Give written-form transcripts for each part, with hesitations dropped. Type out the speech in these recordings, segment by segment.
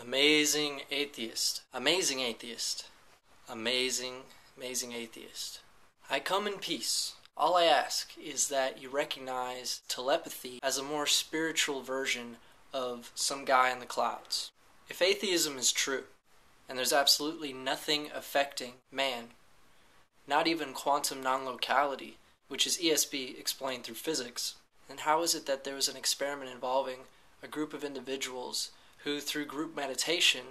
Amazing atheist. Amazing atheist. Amazing atheist. I come in peace. All I ask is that you recognize telepathy as a more spiritual version of some guy in the clouds. If atheism is true, and there's absolutely nothing affecting man, not even quantum non-locality, which is ESP explained through physics, then how is it that there was an experiment involving a group of individuals who, through group meditation,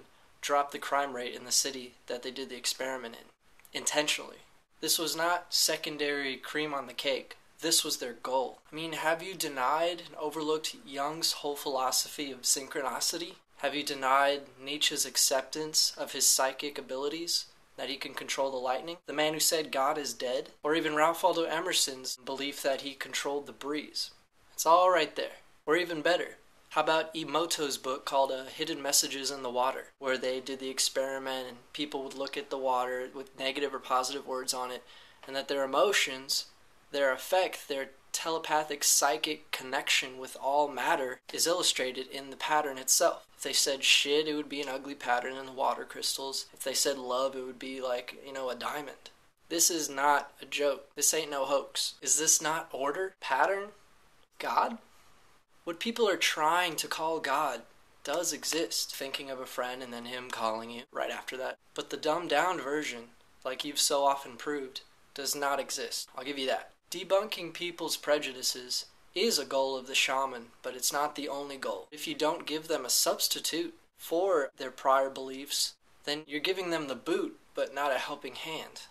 dropped the crime rate in the city that they did the experiment in, intentionally? This was not secondary cream on the cake. This was their goal. I mean, have you denied and overlooked Jung's whole philosophy of synchronicity? Have you denied Nietzsche's acceptance of his psychic abilities, that he can control the lightning? The man who said God is dead? Or even Ralph Waldo Emerson's belief that he controlled the breeze? It's all right there. Or even better, how about Emoto's book called Hidden Messages in the Water, where they did the experiment and people would look at the water with negative or positive words on it, and that their emotions, their affect, their telepathic psychic connection with all matter is illustrated in the pattern itself. If they said shit, it would be an ugly pattern in the water crystals. If they said love, it would be like, a diamond. This is not a joke. This ain't no hoax. Is this not order? Pattern? God? What people are trying to call God does exist. Thinking of a friend and then him calling you right after that. But the dumbed down version, like you've so often proved, does not exist. I'll give you that. Debunking people's prejudices is a goal of the shaman, but it's not the only goal. If you don't give them a substitute for their prior beliefs, then you're giving them the boot, but not a helping hand.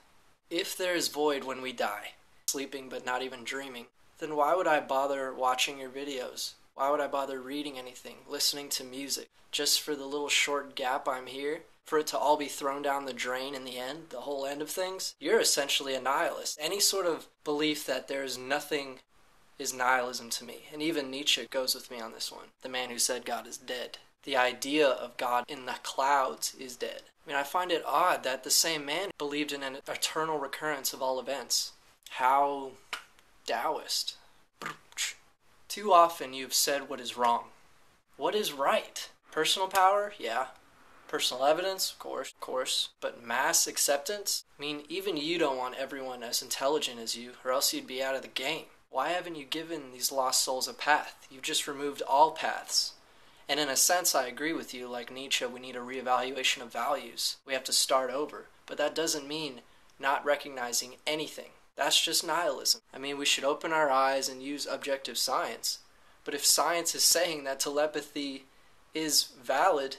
If there is void when we die, sleeping but not even dreaming, then why would I bother watching your videos? Why would I bother reading anything, listening to music, just for the little short gap I'm here? For it to all be thrown down the drain in the end, the whole end of things? You're essentially a nihilist. Any sort of belief that there is nothing is nihilism to me. And even Nietzsche goes with me on this one. The man who said God is dead. The idea of God in the clouds is dead. I mean, I find it odd that the same man believed in an eternal recurrence of all events. How Taoist. Too often you've said what is wrong. What is right? Personal power? Yeah. Personal evidence? Of course. But mass acceptance? I mean, even you don't want everyone as intelligent as you, or else you'd be out of the game. Why haven't you given these lost souls a path? You've just removed all paths. And in a sense, I agree with you. Like Nietzsche, we need a reevaluation of values. We have to start over. But that doesn't mean not recognizing anything. That's just nihilism. I mean, we should open our eyes and use objective science. But if science is saying that telepathy is valid,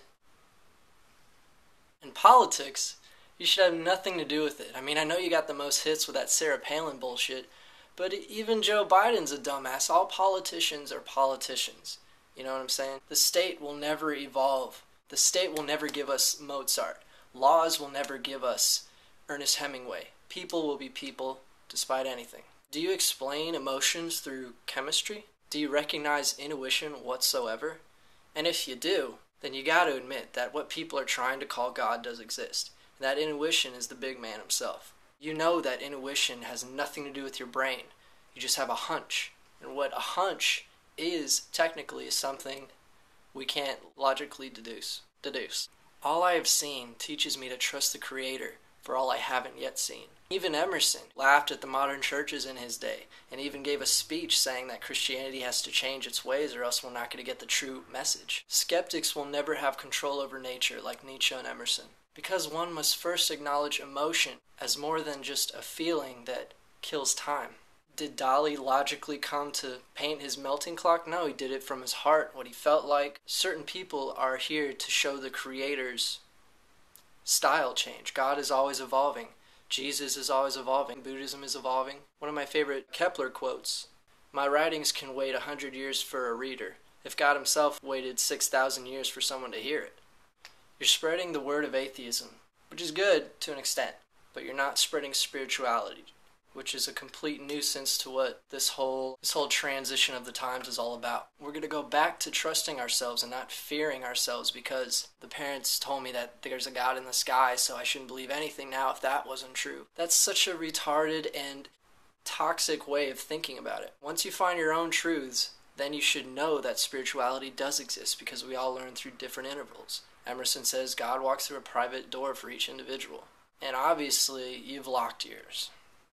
in politics, you should have nothing to do with it. I mean, I know you got the most hits with that Sarah Palin bullshit, but even Joe Biden's a dumbass. All politicians are politicians. You know what I'm saying? The state will never evolve. The state will never give us Mozart. Laws will never give us Ernest Hemingway. People will be people, despite anything. Do you explain emotions through chemistry? Do you recognize intuition whatsoever? And if you do, then you got to admit that what people are trying to call God does exist. And that intuition is the big man himself. You know that intuition has nothing to do with your brain. You just have a hunch. And what a hunch is, technically, is something we can't logically deduce. All I have seen teaches me to trust the Creator for all I haven't yet seen. Even Emerson laughed at the modern churches in his day, and even gave a speech saying that Christianity has to change its ways or else we're not going to get the true message. Skeptics will never have control over nature like Nietzsche and Emerson, because one must first acknowledge emotion as more than just a feeling that kills time. Did Dali logically come to paint his melting clock? No, he did it from his heart, what he felt like. Certain people are here to show the Creator's style change. God is always evolving. Jesus is always evolving. Buddhism is evolving. One of my favorite Kepler quotes, "My writings can wait 100 years for a reader, if God himself waited 6,000 years for someone to hear it." You're spreading the word of atheism, which is good to an extent, but you're not spreading spirituality, which is a complete nuisance to what this whole transition of the times is all about. We're going to go back to trusting ourselves and not fearing ourselves because the parents told me that there's a God in the sky, so I shouldn't believe anything now if that wasn't true. That's such a retarded and toxic way of thinking about it. Once you find your own truths, then you should know that spirituality does exist because we all learn through different intervals. Emerson says God walks through a private door for each individual. And obviously, you've locked yours.